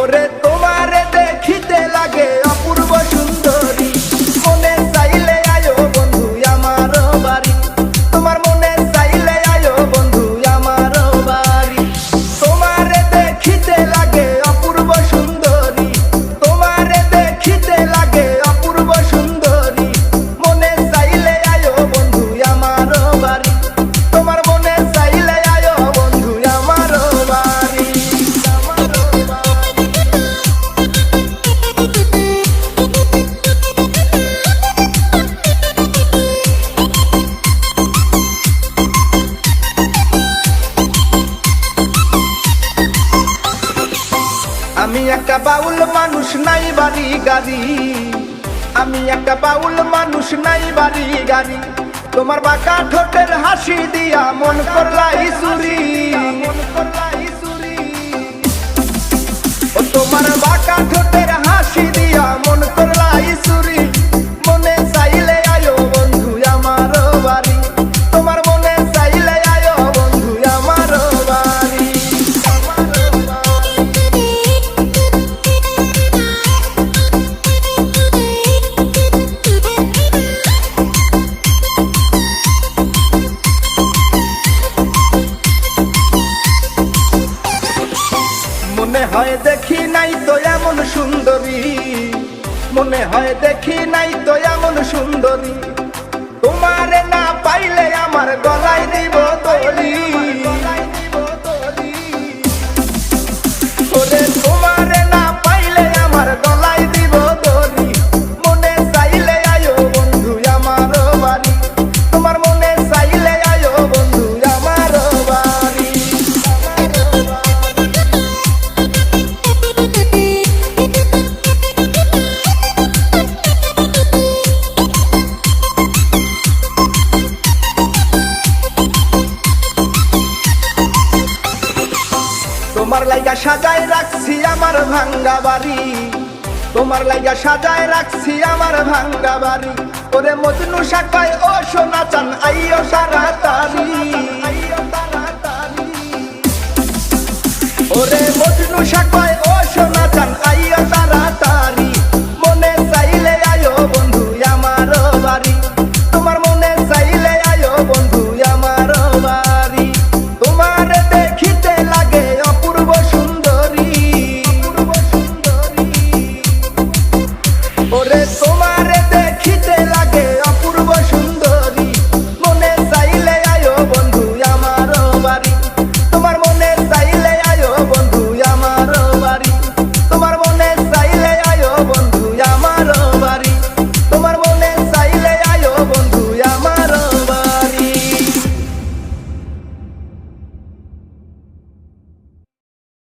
ওরে তোমারে দেখিতে লাগে অপূর্ব সুন্দরী, মনে চাইলে আয়ো বন্ধু আমার বাড়ি, তোমার মনে চাইলে আয়ো বন্ধু আমার বাড়ি। তোমারে দেখিতে লাগে অপূর্ব সুন্দরী, তোমারে দেখিতে লাগে অপূর্ব সুন্দরী, মনে চাইলে আয়ো বন্ধু আমার বাড়ি, তোমার মনে চাইলে আয়ো বন্ধু আমার বাড়ি। আমি একটা বাউল মানুষ নাই বাড়ি গাড়ি, আমি একটা বাউল মানুষ নাই বাড়ি গাড়ি, তোমার বাঁকা ঠোঁটের হাসি দিয়া মন করলাই চুরি, ও তোমার বাঁকা ঠোঁটের হাসি দিয়া মন করলাই চুরি, মনে চাইলে আয়ো বন্ধু আমার বাড়ি, তোমার মনে চাইলে আয়ো বন্ধু আমার বাড়ি। মনে হয় দেখি নাই তো এমন সুন্দরী, মনে হয় দেখি নাই তো এমন সুন্দরী, তোমারে না পাইলে আমার গলায় দিব দড়ি, ওরে তোমারে না পাইলে আমার গলায় দিব দড়ি, মনে চাইলে আয়ো বন্ধু আমার বাড়ি, তোমার মনে চাইলে আয়ো বন্ধু আমার বাড়ি। তোমার লাইগা সাজায় রাখছি আমার ভাঙ্গা বাড়ি, তোমার লাইগা সাজায় রাখছি আমার ভাঙ্গা বাড়ি, ওরে মজনু শাখায় ও সোনা চান আইও তাড়াতাড়ি, ওরে মজনু শাখায়